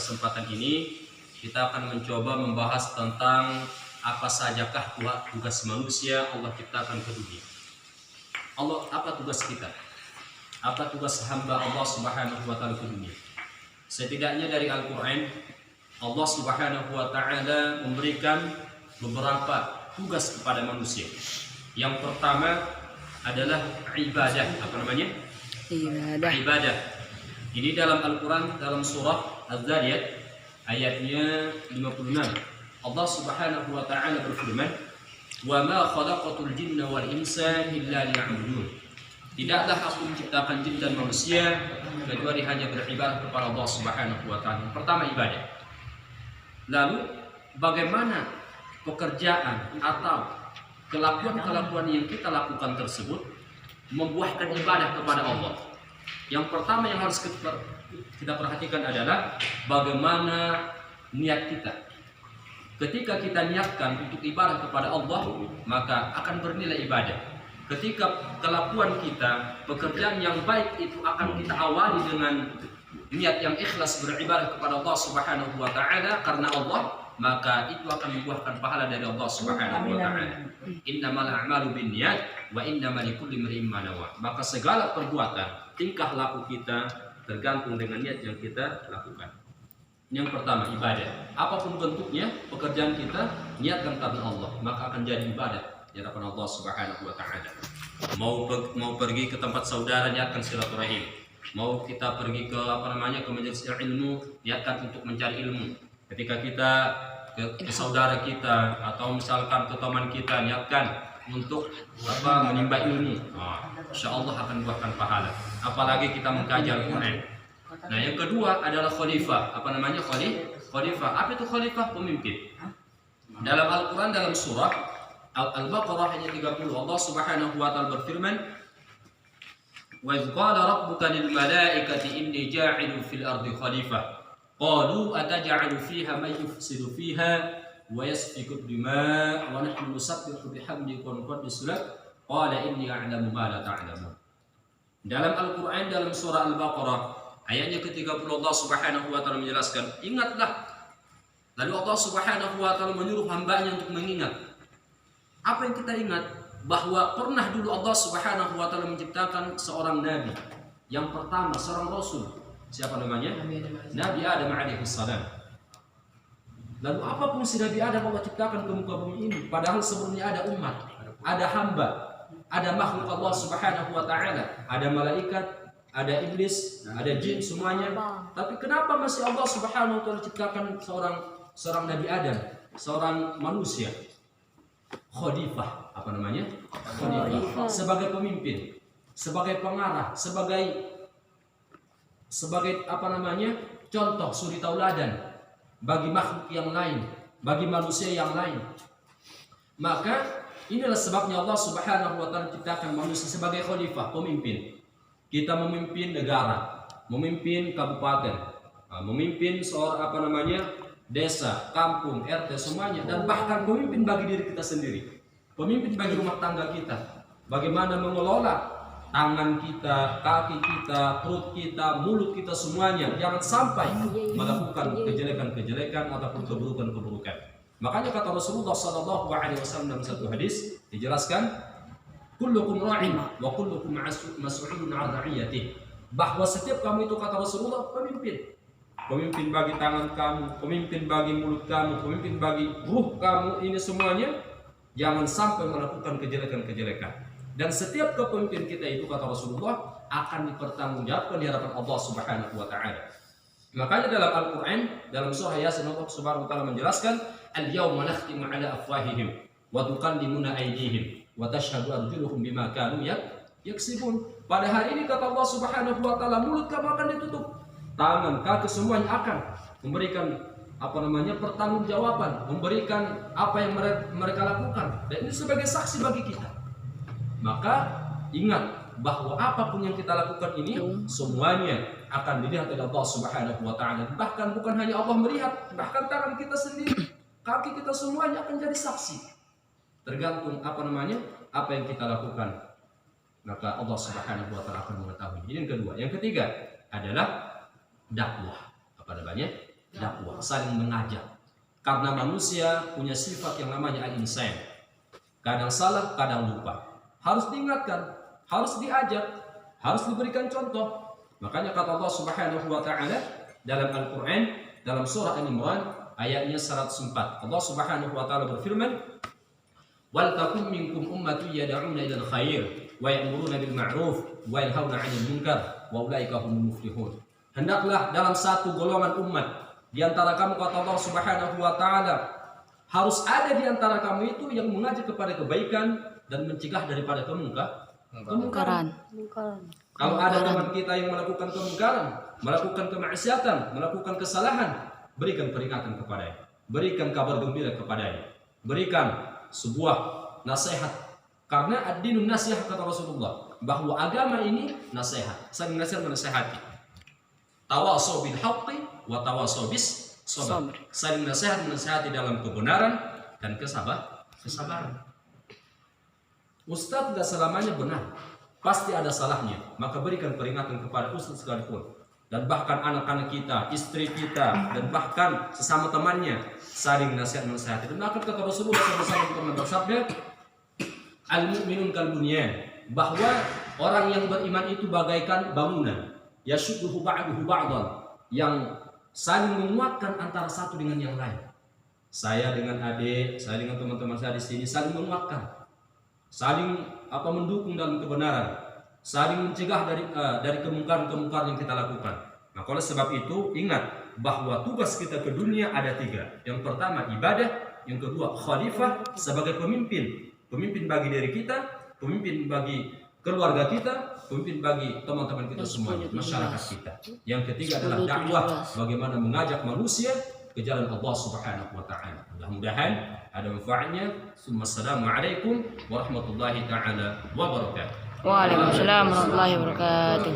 kesempatan ini kita akan mencoba membahas tentang apa sajakah tugas manusia Allah ciptakan ke dunia. Allah, apa tugas kita? Apa tugas hamba Allah Subhanahu wa taala ke dunia? Setidaknya dari Al-Qur'an Allah Subhanahu wa taala memberikan beberapa tugas kepada manusia. Yang pertama adalah ibadah. Apa namanya? Ibadah. Ini dalam Al-Quran, dalam surah Az-Zariyat ayatnya 56. Allah Subhanahu wa taala berfirman, "Wa ma khalaqatul jinna wal insa illa liya'budun." Tidaklah aku menciptakan jin dan manusia kecuali hanya beribadah kepada Allah Subhanahu wa taala. Pertama, ibadah. Lalu bagaimana pekerjaan atau kelakuan-kelakuan yang kita lakukan tersebut membuahkan ibadah kepada Allah? Yang pertama yang harus kita perhatikan adalah bagaimana niat kita. Ketika kita niatkan untuk ibadah kepada Allah, maka akan bernilai ibadah. Ketika kelakuan kita, pekerjaan yang baik itu akan kita awali dengan niat yang ikhlas beribadah kepada Allah Subhanahu wa taala karena Allah, maka itu akan membuahkan pahala dari Allah Subhanahu wa taala. Innamal a'malu binniyat wa innamal likulli imrin ma nawa. Maka segala perbuatan, tingkah laku kita tergantung dengan niat yang kita lakukan. Yang pertama, ibadah. Apapun bentuknya, pekerjaan kita niatkan karena Allah, maka akan jadi ibadah di hadapan Allah Subhanahu wa taala. Mau pergi ke tempat saudara, niatkan silaturahim. Mau kita pergi ke ke majelis ilmu, niatkan untuk mencari ilmu. Ketika kita ke saudara kita atau misalkan ke teman kita, niatkan untuk menimba ilmu. Insya Allah akan membuahkan pahala. Apalagi kita mengkaji Al-Quran. Nah, yang kedua adalah khalifah. Apa namanya khalifah? Apa itu khalifah? Pemimpin. Dalam Al-Quran, dalam surah Al-Baqarah ayat 30, Allah Subhanahu wa taala berfirman, "Wa idz qala rabbuka lil malaikati inni ja'ilun fil ardi khalifah." Qalu ataj'alu fiha man yufsidu fiha wa yasfiku ad-dima' wa nahnu nusabbihu bihamdika wa nuqaddisu lak qala inni a'lamu ma la ta'lamun. Dalam Al-Qur'an, dalam surah Al-Baqarah ayatnya ke-30, Allah Subhanahu wa taala menjelaskan, ingatlah. Lalu Allah Subhanahu wa taala menyuruh hambanya untuk mengingat. Apa yang kita ingat? Bahwa pernah dulu Allah Subhanahu wa taala menciptakan seorang nabi. Yang pertama, seorang rasul. Siapa namanya? Nabi Adam alaihissalam. Lalu apa fungsi Nabi Adam Allah ciptakan ke muka bumi ini? Padahal sebelumnya ada umat, ada hamba, ada makhluk Allah Subhanahu wa taala, ada malaikat, ada iblis, ada jin, semuanya. Tapi kenapa masih Allah Subhanahu wa taala ciptakan seorang Nabi Adam, seorang manusia? Khalifah, apa namanya? Khalifah. Sebagai pemimpin, sebagai pengarah, sebagai contoh suri tauladan bagi makhluk yang lain, bagi manusia yang lain. Maka inilah sebabnya Allah Subhanahu wa taala ciptakan manusia sebagai khalifah, pemimpin. Kita memimpin negara, memimpin kabupaten, memimpin desa, kampung, RT, semuanya, dan bahkan pemimpin bagi diri kita sendiri. Pemimpin bagi rumah tangga kita. Bagaimana mengelola tangan kita, kaki kita, perut kita, mulut kita, semuanya. Jangan sampai melakukan kejelekan-kejelekan ataupun keburukan-keburukan. Makanya kata Rasulullah SAW dalam satu hadis dijelaskan, kullukum ra'in wa kullukum mas'ulun 'an ra'iyatihi. Bahwa setiap kamu itu, kata Rasulullah, pemimpin. Pemimpin bagi tangan kamu, pemimpin bagi mulut kamu, pemimpin bagi ruh kamu, ini semuanya jangan sampai melakukan kejelekan-kejelekan. Dan setiap kepemimpinan kita itu, kata Rasulullah, akan dipertanggungjawabkan di hadapan Allah Subhanahu wa taala. Makanya dalam Al-Qur'an, dalam surah Yasin, Allah Subhanahu wa taala menjelaskan, "Al-yauma nakhtimu 'ala afwahihim wa tukallimuna aydihim wa tashhadu arjuluhum bima kanu yaksibun." Pada hari ini, kata Allah Subhanahu wa taala, mulut kamu akan ditutup, tangan, kaki, semuanya akan memberikan pertanggungjawaban, memberikan apa yang mereka lakukan, dan ini sebagai saksi bagi kita. Maka ingat bahwa apapun yang kita lakukan ini semuanya akan dilihat oleh Allah Subhanahu wa taala. Bahkan bukan hanya Allah melihat, bahkan tangan kita sendiri, kaki kita, semuanya akan jadi saksi. Tergantung apa yang kita lakukan. Maka Allah Subhanahu wa taala akan mengetahui. Ini yang kedua. Yang ketiga adalah dakwah. dakwah, saling mengajak. Karena manusia punya sifat yang namanya al-insan. Kadang salah, kadang lupa. Harus diingatkan, harus diajak, harus diberikan contoh. Makanya kata Allah Subhanahu wa taala dalam Al-Qur'an dalam surah Al-Imran ayatnya 104. Allah Subhanahu wa taala berfirman, "Wal takum minkum ummatun yad'una ilal khair wa ya'muruna bil ma'ruf wa yanhauna 'anil munkar wa ulaika humul muflihun." Hendaklah dalam satu golongan umat di antara kamu, kata Allah Subhanahu wa taala, harus ada di antara kamu itu yang mengajak kepada kebaikan dan mencegah daripada kemungkaran. Kalau ada teman kita yang melakukan kemungkaran, melakukan kemaksiatan, melakukan kesalahan, berikan peringatan kepadanya, berikan kabar gembira kepadanya, berikan sebuah nasihat. Karena ad-dinun nasihat, kata Rasulullah, bahwa agama ini nasihat, saling menasihati. Tawasau bil haqqi wa tawasau bis sabr. Saling menasihati dalam kebenaran dan kesabaran. Ustaz tidak selamanya benar, pasti ada salahnya. Maka berikan peringatan kepada ustaz sekalipun, dan bahkan anak-anak kita, istri kita, dan bahkan sesama temannya, saling menasihati. Dan akan kata Rasulullah SAW bersabda, al-mu'minun kal bunyan, bahwa orang yang beriman itu bagaikan bangunan, yashudduhu ba'duhu ba'dan, yang saling menguatkan antara satu dengan yang lain. Saya dengan adik, saya dengan teman-teman saya di sini saling menguatkan, saling mendukung dalam kebenaran, saling mencegah dari kemungkaran-kemungkaran yang kita lakukan. Nah, oleh sebab itu ingat bahwa tugas kita ke dunia ada 3. Yang pertama ibadah, yang kedua khalifah sebagai pemimpin bagi diri kita, pemimpin bagi keluarga kita, pemimpin bagi teman-teman kita semuanya, masyarakat kita. Yang ketiga adalah dakwah, bagaimana mengajak manusia ke jalan Allah Subhanahu wa taala. Mudah-mudahan ada manfaatnya. Assalamualaikum warahmatullahi taala wabarakatuh. Waalaikumsalam warahmatullahi wabarakatuh.